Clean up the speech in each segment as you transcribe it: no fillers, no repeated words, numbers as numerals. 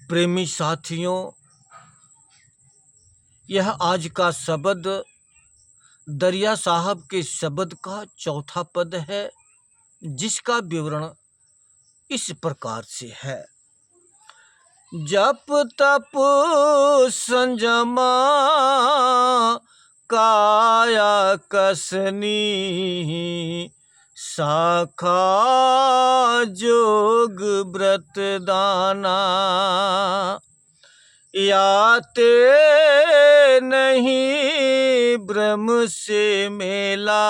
प्रेमी साथियों, यह आज का शब्द दरिया साहब के शब्द का चौथा पद है, जिसका विवरण इस प्रकार से है। जप तप संयमा काया कसनी, शाखा जोग व्रत दाना, याते नहीं ब्रह्म से मेला,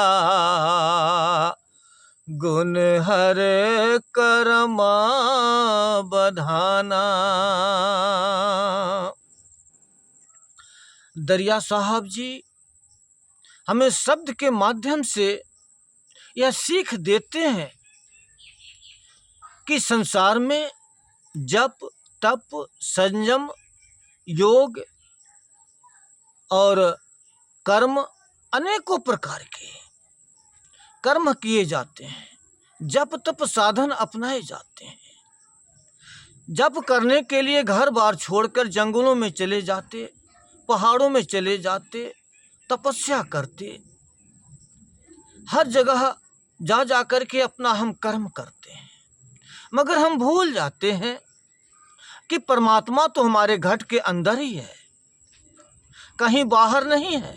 गुण हर कर्मा बधाना। दरिया साहब जी हमें शब्द के माध्यम से यह सीख देते हैं कि संसार में जप तप संयम योग और कर्म अनेकों प्रकार के कर्म किए जाते हैं। जप तप साधन अपनाए जाते हैं। जप करने के लिए घर बार छोड़कर जंगलों में चले जाते, पहाड़ों में चले जाते, तपस्या करते, हर जगह जा जा कर के अपना हम कर्म करते हैं। मगर हम भूल जाते हैं कि परमात्मा तो हमारे घट के अंदर ही है, कहीं बाहर नहीं है।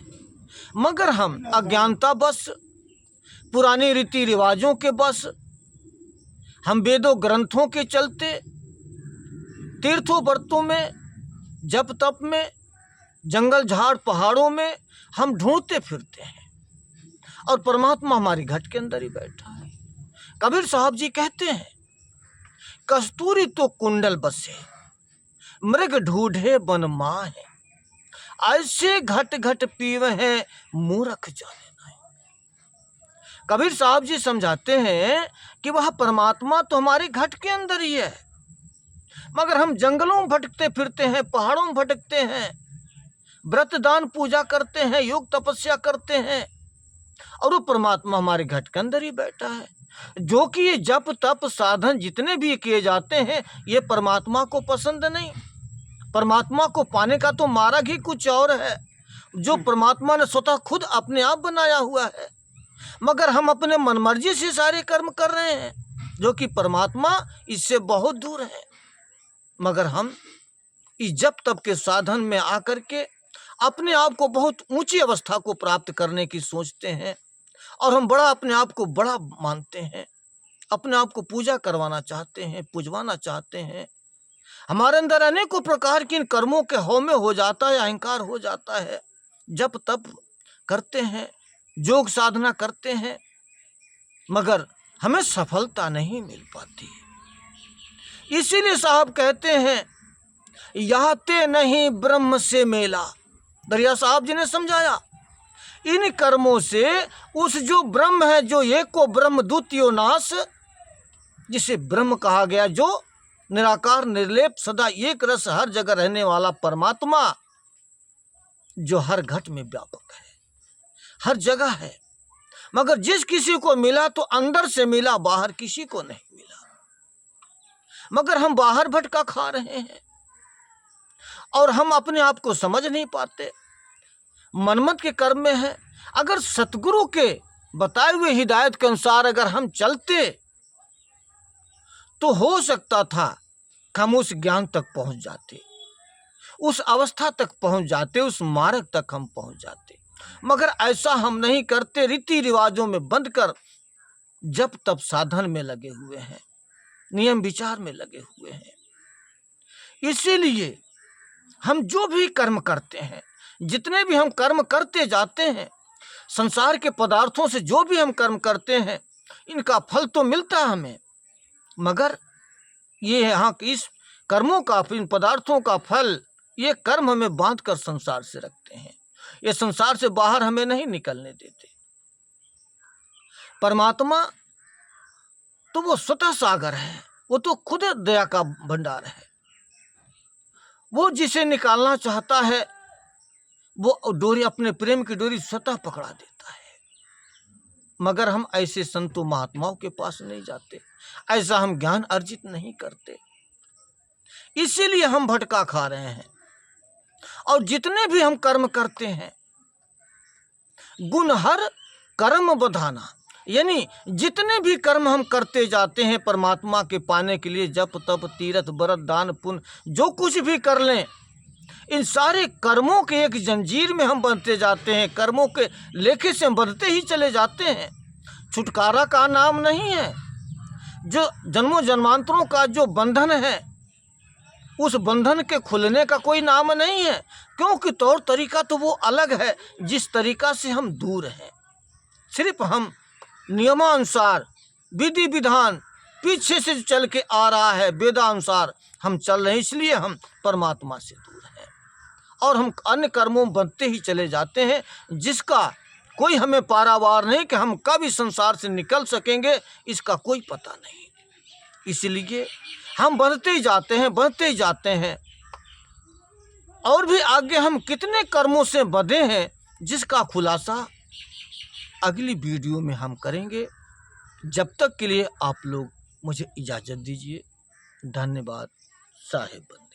मगर हम अज्ञानता बस, पुराने रीति रिवाजों के बस, हम वेदों ग्रंथों के चलते तीर्थों व्रतों में, जप तप में, जंगल झाड़ पहाड़ों में हम ढूंढते फिरते हैं और परमात्मा हमारे घट के अंदर ही बैठा है। कबीर साहब जी कहते हैं, कस्तूरी तो कुंडल बसे, मृग ढूढ़े बन माहे, ऐसे घट घट पीवे हैं मूर्ख जाने नहीं। कबीर साहब जी समझाते हैं कि वह परमात्मा तो हमारे घट के अंदर ही है, मगर हम जंगलों में भटकते फिरते हैं, पहाड़ों में भटकते हैं, व्रत दान पूजा करते हैं, योग तपस्या करते हैं, और वो परमात्मा हमारे घट के अंदर ही बैठा है। जो कि ये जप तप साधन जितने भी किए जाते हैं, ये परमात्मा को पसंद नहीं। परमात्मा को पाने का तो मार्ग ही कुछ और है, जो परमात्मा ने स्वतः खुद अपने आप बनाया हुआ है। मगर हम अपने मनमर्जी से सारे कर्म कर रहे हैं, जो कि परमात्मा इससे बहुत दूर है। मगर हम इस जप तप के साधन में आकर के अपने आप को बहुत ऊंची अवस्था को प्राप्त करने की सोचते हैं, और हम बड़ा अपने आप को बड़ा मानते हैं, अपने आप को पूजा करवाना चाहते हैं, पुजवाना चाहते हैं। हमारे अंदर अनेकों प्रकार के इन कर्मों के हौ में हो जाता है, अहंकार हो जाता है। जप तप करते हैं, योग साधना करते हैं, मगर हमें सफलता नहीं मिल पाती। इसीलिए साहब कहते हैं, याते नहीं ब्रह्म से मेला। दरिया साहब जी ने समझाया, इन कर्मों से उस जो ब्रह्म है, जो एक को ब्रह्म द्वितीयो नाश, जिसे ब्रह्म कहा गया, जो निराकार निर्लेप सदा एक रस हर जगह रहने वाला परमात्मा, जो हर घट में व्यापक है, हर जगह है। मगर जिस किसी को मिला तो अंदर से मिला, बाहर किसी को नहीं मिला। मगर हम बाहर भटका खा रहे हैं और हम अपने आप को समझ नहीं पाते, मनमत के कर्म में है। अगर सतगुरु के बताए हुए हिदायत के अनुसार अगर हम चलते तो हो सकता था कि हम उस ज्ञान तक पहुंच जाते, उस अवस्था तक पहुंच जाते, उस मार्ग तक हम पहुंच जाते। मगर ऐसा हम नहीं करते, रीति रिवाजों में बंध कर जप तप साधन में लगे हुए हैं, नियम विचार में लगे हुए हैं। इसीलिए हम जो भी कर्म करते हैं, जितने भी हम कर्म करते जाते हैं, संसार के पदार्थों से जो भी हम कर्म करते हैं, इनका फल तो मिलता है हमें, मगर ये यहाँ इस कर्मों का, इन पदार्थों का फल, ये कर्म हमें बांध कर संसार से रखते हैं। ये संसार से बाहर हमें नहीं निकलने देते। परमात्मा तो वो स्वतः सागर है, वो तो खुद दया का भंडार है। वो जिसे निकालना चाहता है, वो डोरी, अपने प्रेम की डोरी स्वतः पकड़ा देता है। मगर हम ऐसे संतों महात्माओं के पास नहीं जाते, ऐसा हम ज्ञान अर्जित नहीं करते। इसीलिए हम भटका खा रहे हैं। और जितने भी हम कर्म करते हैं, गुण हर कर्म बधाना, यानी जितने भी कर्म हम करते जाते हैं परमात्मा के पाने के लिए, जप तप तीर्थ व्रत दान पुण्य जो कुछ भी कर लें, इन सारे कर्मों के एक जंजीर में हम बंधते जाते हैं, कर्मों के लेखे से हम बंधते ही चले जाते हैं। छुटकारा का नाम नहीं है। जो जन्मों जन्मांतरों का जो बंधन है, उस बंधन के खुलने का कोई नाम नहीं है, क्योंकि तौर तरीका तो वो अलग है जिस तरीका से हम दूर हैं। सिर्फ हम नियमानुसार विधि विधान पीछे से चल के आ रहा है, वेदानुसार हम चल रहे हैं, इसलिए हम परमात्मा से दूर हैं और हम अन्य कर्मों में बंधते ही चले जाते हैं, जिसका कोई हमें पारावार नहीं कि हम कब इस संसार से निकल सकेंगे, इसका कोई पता नहीं। इसलिए हम बढ़ते ही जाते हैं, बढ़ते ही जाते हैं, और भी आगे हम कितने कर्मों से बंधे हैं, जिसका खुलासा अगली वीडियो में हम करेंगे। जब तक के लिए आप लोग मुझे इजाज़त दीजिए। धन्यवाद साहिब।